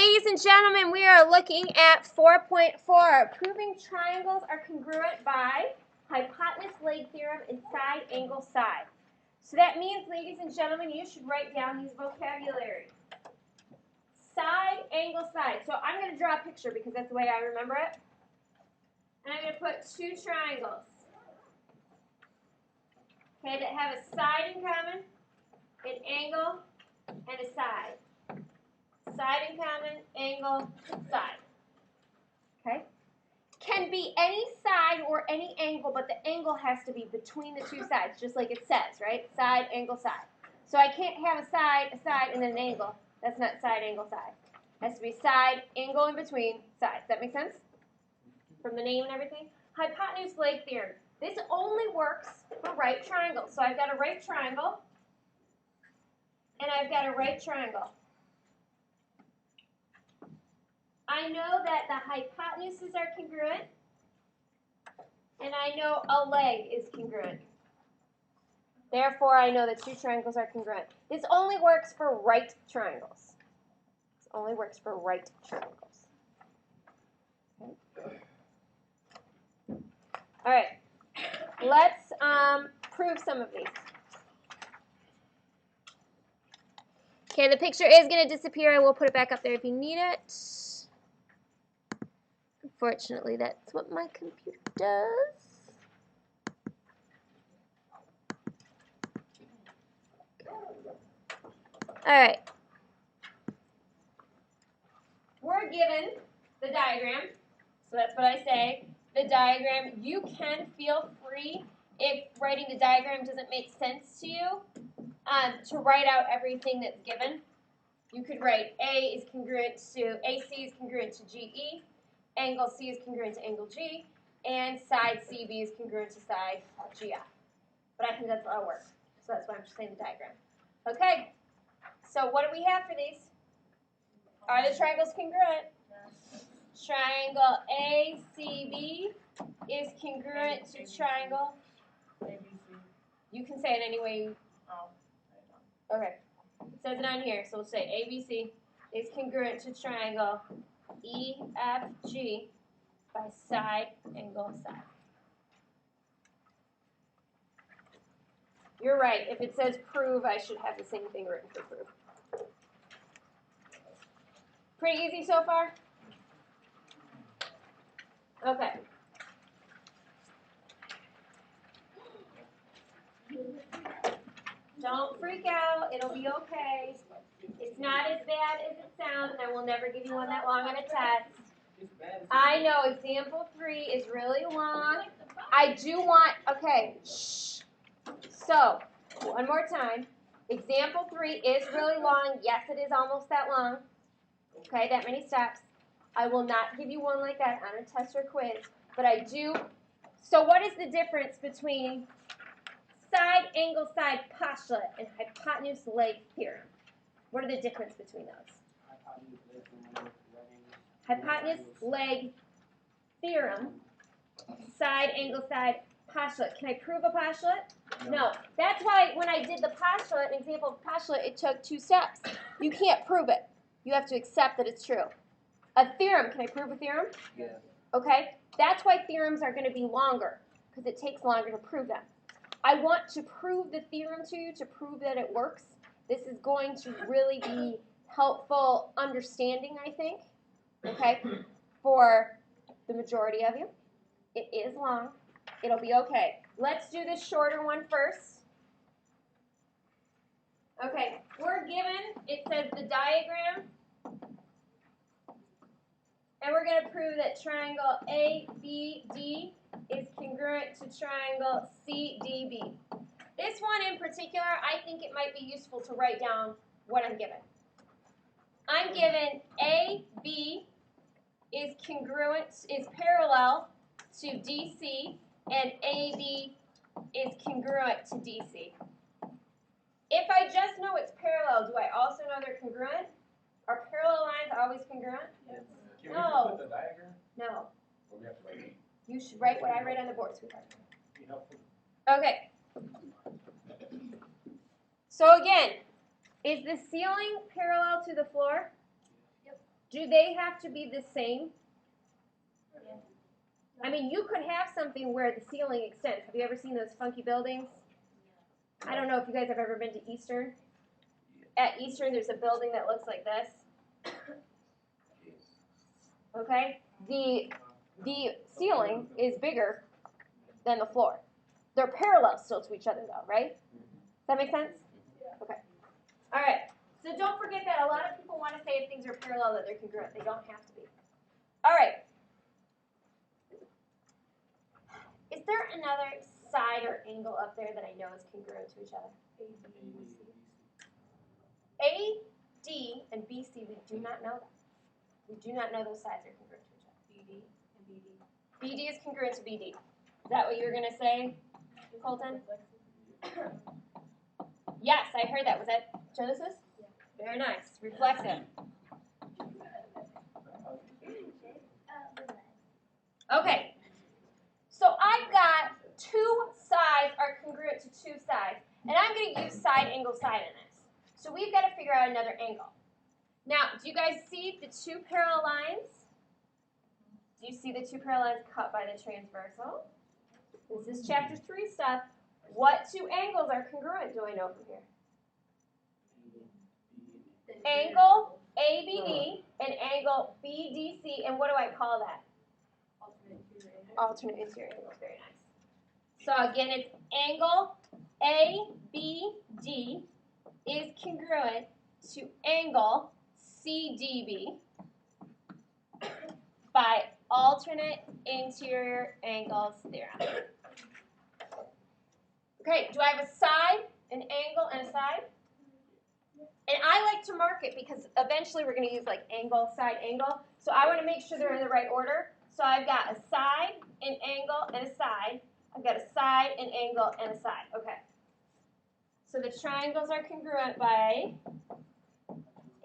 Ladies and gentlemen, we are looking at 4.4. Proving triangles are congruent by hypotenuse leg theorem and side angle side. So that means, ladies and gentlemen, you should write down these vocabulary. Side angle side. So I'm going to draw a picture because that's the way I remember it. And I'm going to put two triangles. Okay, that have a side in common, an angle, and a side. Side in common, angle, side. Okay? Can be any side or any angle, but the angle has to be between the two sides, just like it says, right? Side, angle, side. So I can't have a side, and then an angle. That's not side, angle, side. It has to be side, angle in between, side. Does that make sense? From the name and everything? Hypotenuse leg theorem. This only works for right triangles. So I've got a right triangle, and I've got a right triangle. I know that the hypotenuses are congruent, and I know a leg is congruent. Therefore, I know that two triangles are congruent. This only works for right triangles. This only works for right triangles. Okay. All right, let's prove some of these. Okay, the picture is going to disappear. I will put it back up there if you need it. Unfortunately, that's what my computer does. All right. We're given the diagram, so that's what I say. The diagram, you can feel free, if writing the diagram doesn't make sense to you, to write out everything that's given. You could write AC is congruent to GE, angle C is congruent to angle G, and side CB is congruent to side GI. But I think that's a lot of work, so that's why I'm just saying the diagram. Okay, so what do we have for these? Are the triangles congruent? Triangle ACB is congruent to triangle ABC. You can say it any way you... Okay. It says it on here, so we'll say ABC is congruent to triangle EFG by side, angle, side. You're right. If it says prove, I should have the same thing written for prove. Pretty easy so far? Okay. Don't freak out. It'll be okay. It's not as bad as it sounds, and I will never give you one that long on a test. I know example 3 is really long. I do want, okay, shh. So, one more time. Example 3 is really long. Yes, it is almost that long. Okay, that many steps. I will not give you one like that on a test or quiz, but I do. So what is the difference between side, angle, side postulate and hypotenuse leg theorem? What are the difference between those? Hypotenuse leg theorem, side, angle, side postulate. Can I prove a postulate? No. That's why when I did the postulate, an example of postulate, it took 2 steps. You can't prove it. You have to accept that it's true. A theorem, can I prove a theorem? Yes. Okay, that's why theorems are going to be longer, because it takes longer to prove them. I want to prove the theorem to you, to prove that it works. This is going to really be helpful understanding, I think, okay, for the majority of you. It is long. It'll be okay. Let's do this shorter one first. Okay, we're given, it says the diagram, and we're going to prove that triangle ABD is congruent to triangle CDB. This one in particular, I think it might be useful to write down what I'm given. I'm given AB is parallel to DC, and AB is congruent to DC. If I just know it's parallel, do I also know they're congruent? Are parallel lines always congruent? Yes. No. Can we put the diagram? No. Or we have to write it? You should write what I write on the board, sweetheart. Be helpful. Okay. So again, is the ceiling parallel to the floor? Yep. Do they have to be the same? I mean, you could have something where the ceiling extends. Have you ever seen those funky buildings? I don't know if you guys have ever been to Eastern. At Eastern, there's a building that looks like this. Okay? The ceiling is bigger than the floor. They're parallel still to each other, though, right? Does that make sense? Okay. All right. So don't forget that a lot of people want to say if things are parallel that they're congruent. They don't have to be. All right. Is there another side or angle up there that I know is congruent to each other? A, D, and BC, we do not know that. We do not know those sides are congruent to each other. BD and BD. BD is congruent to BD. Is that what you were going to say, Colton? Yes, I heard that. Was that Genesis? Yeah. Very nice. Reflexive. Okay. So I've got two sides are congruent to two sides. And I'm going to use side, angle, side in this. So we've got to figure out another angle. Now, do you guys see the two parallel lines? Do you see the two parallel lines cut by the transversal? This is chapter 3 stuff. What two angles are congruent, do I know from here? Angle ABD and angle BDC, and what do I call that? Alternate interior angle. Very nice. So again, it's angle ABD is congruent to angle CDB by alternate interior angles theorem. Okay, do I have a side, an angle, and a side? And I like to mark it because eventually we're going to use like angle, side, angle. So I want to make sure they're in the right order. So I've got a side, an angle, and a side. I've got a side, an angle, and a side. Okay. So the triangles are congruent by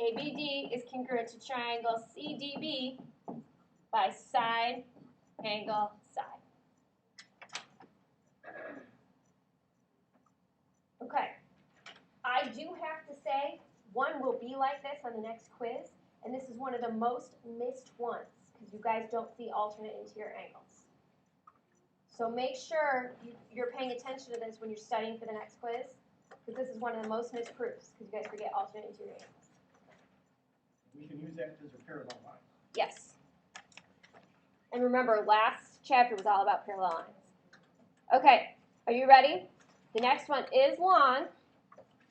ABD is congruent to triangle CDB by side, angle, side. Okay. I do have to say, one will be like this on the next quiz, and this is one of the most missed ones because you guys don't see alternate interior angles. So make sure you're paying attention to this when you're studying for the next quiz, because this is one of the most missed proofs because you guys forget alternate interior angles. We can use that because they're parallel lines. Yes. And remember, last chapter was all about parallel lines. Okay, are you ready? The next one is long.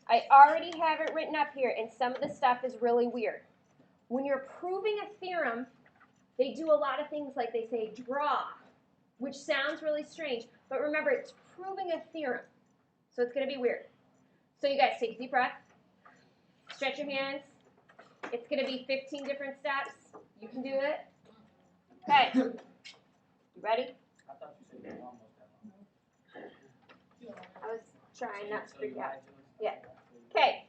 I already have it written up here, and some of the stuff is really weird. When you're proving a theorem, they do a lot of things like they say draw, which sounds really strange, but remember, it's proving a theorem, so it's going to be weird. So you guys take a deep breath, stretch your hands. It's going to be 15 different steps. You can do it. Okay. You ready? I thought you said you were almost that long. I was trying not to freak out. Yeah. Okay.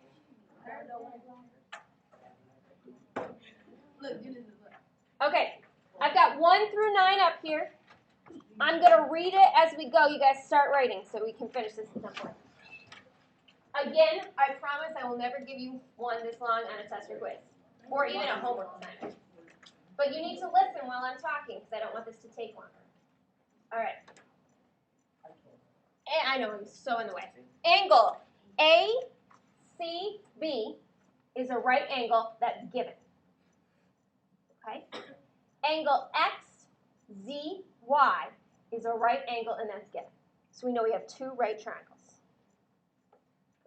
Okay. I've got 1 through 9 up here. I'm going to read it as we go. You guys start writing so we can finish this at some point. Again, I promise I will never give you one this long on a test or quiz, or even a homework assignment. But you need to listen while I'm talking because I don't want this to take longer. All right. And I know I'm so in the way. Angle ACB is a right angle that's given. Okay? Angle XZY is a right angle and that's given. So we know we have two right triangles.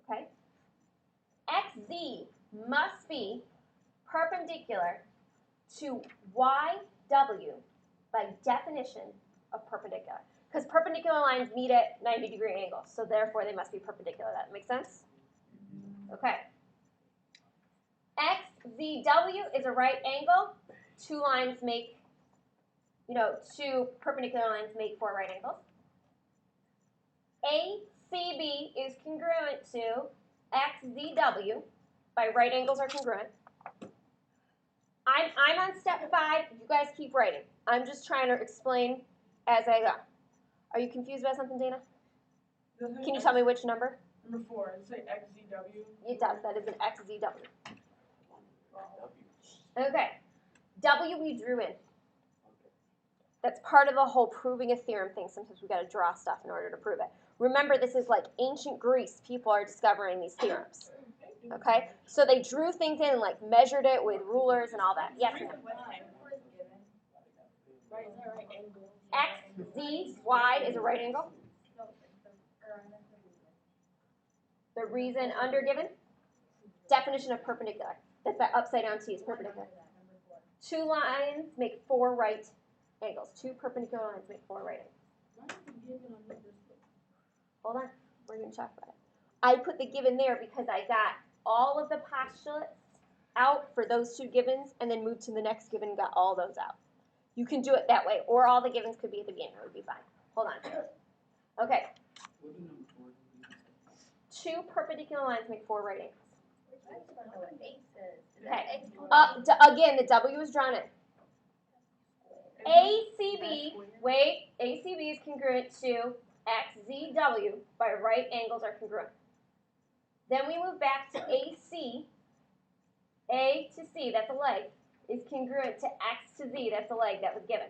Okay? XZ must be perpendicular to YW by definition of perpendicular. Because perpendicular lines meet at 90-degree angles, so therefore they must be perpendicular. That makes sense? Okay. XZW is a right angle. Two lines make, two perpendicular lines make four right angles. ACB is congruent to XZW by right angles are congruent. I'm on step 5. You guys keep writing. I'm just trying to explain as I go. Are you confused about something, Dana? Can you tell me which number? Number 4. Does it say XZW? It does. That is an XZW. Okay. W we drew in. That's part of the whole proving a theorem thing. Sometimes we've got to draw stuff in order to prove it. Remember, this is like ancient Greece. People are discovering these theorems. Okay? So they drew things in and like measured it with rulers and all that. Yes, ma'am? X, Z, Y is a right angle. The reason under given? Definition of perpendicular. That's that upside down T is perpendicular. Two lines make four right angles. Two perpendicular lines make four right angles. Hold on. We're going to talk about it. I put the given there because I got all of the postulates out for those two givens and then moved to the next given and got all those out. You can do it that way, or all the givens could be at the beginning. It would be fine. Hold on. Okay. Two perpendicular lines make four right angles. Okay. Again, the W is drawn in. ACB, wait, ACB is congruent to XZW by right angles are congruent. Then we move back to AC. A to C, that's a leg, is congruent to X to Z, that's a leg that was given.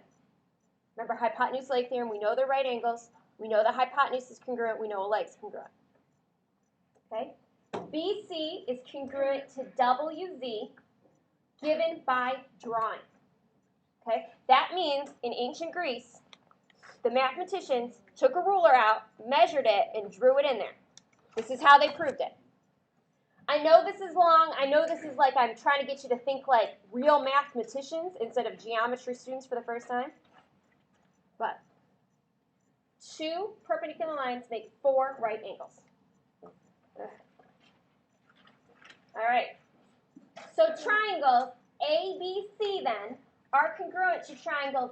Remember hypotenuse leg theorem, we know they're right angles. We know the hypotenuse is congruent, we know a leg's congruent. Okay? BC is congruent to WZ given by drawing. Okay? That means in ancient Greece, the mathematicians took a ruler out, measured it, and drew it in there. This is how they proved it. I know this is long. I know this is like I'm trying to get you to think like real mathematicians instead of geometry students for the first time. But two perpendicular lines make four right angles. All right. So triangles ABC then are congruent to triangles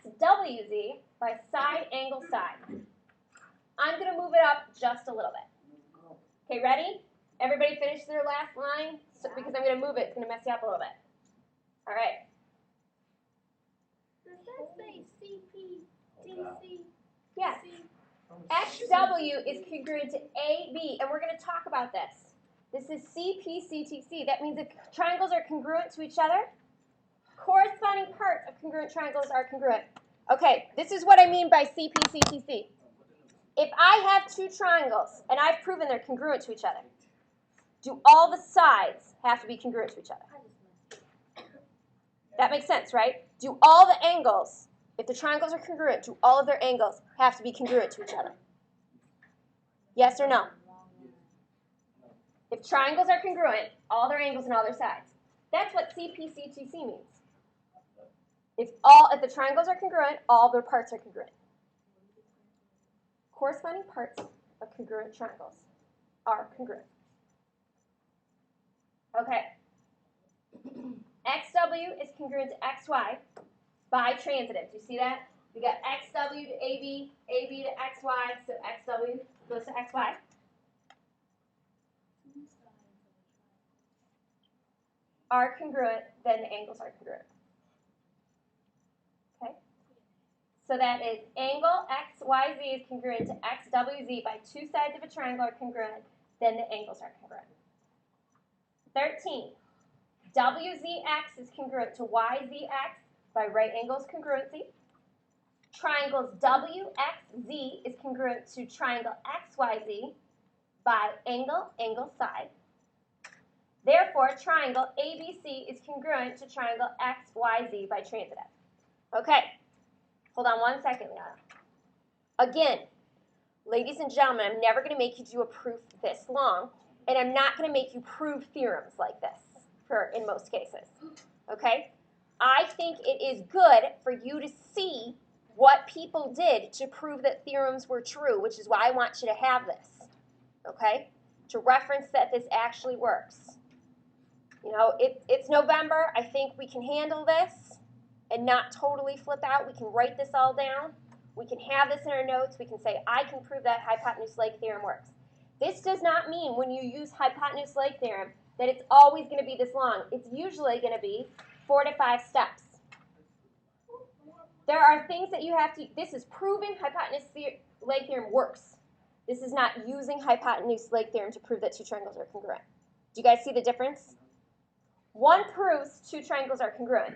XWZ by side angle side. I'm going to move it up just a little bit. Okay, ready? Everybody finish their last line? So, because I'm going to move it. It's going to mess you up a little bit. All right. Does that say CPDC? Yes. XW is congruent to AB, and we're going to talk about this. This is CPCTC. That means if triangles are congruent to each other, corresponding parts of congruent triangles are congruent. Okay, this is what I mean by CPCTC. If I have two triangles, and I've proven they're congruent to each other, do all the sides have to be congruent to each other? That makes sense, right? Do all the angles, if the triangles are congruent, do all of their angles have to be congruent to each other? Yes or no? If triangles are congruent, all their angles and all their sides. That's what CPCTC means. If the triangles are congruent, all their parts are congruent. Corresponding parts of congruent triangles are congruent. Okay. XW is congruent to XY by transitive. Do you see that? We got XW to AB, AB to XY, so XW goes to XY. Are congruent, then the angles are congruent. Okay? So that is angle XYZ is congruent to XWZ by two sides of a triangle are congruent, then the angles are congruent. 13. WZX is congruent to YZX by right angles congruency. Triangles WXZ is congruent to triangle XYZ by angle, angle, side. Therefore, triangle ABC is congruent to triangle XYZ by transitive. Okay, hold on one second, Liana. Again, ladies and gentlemen, I'm never going to make you do a proof this long, and I'm not going to make you prove theorems like this in most cases. Okay? I think it is good for you to see what people did to prove that theorems were true, which is why I want you to have this. Okay? To reference that this actually works. You know, it's November. I think we can handle this and not totally flip out. We can write this all down. We can have this in our notes. We can say, I can prove that hypotenuse leg theorem works. This does not mean when you use hypotenuse leg theorem that it's always going to be this long. It's usually going to be 4 to 5 steps. There are things that you have to, this is proving hypotenuse leg theorem works. This is not using hypotenuse leg theorem to prove that two triangles are congruent. Do you guys see the difference? One proves two triangles are congruent.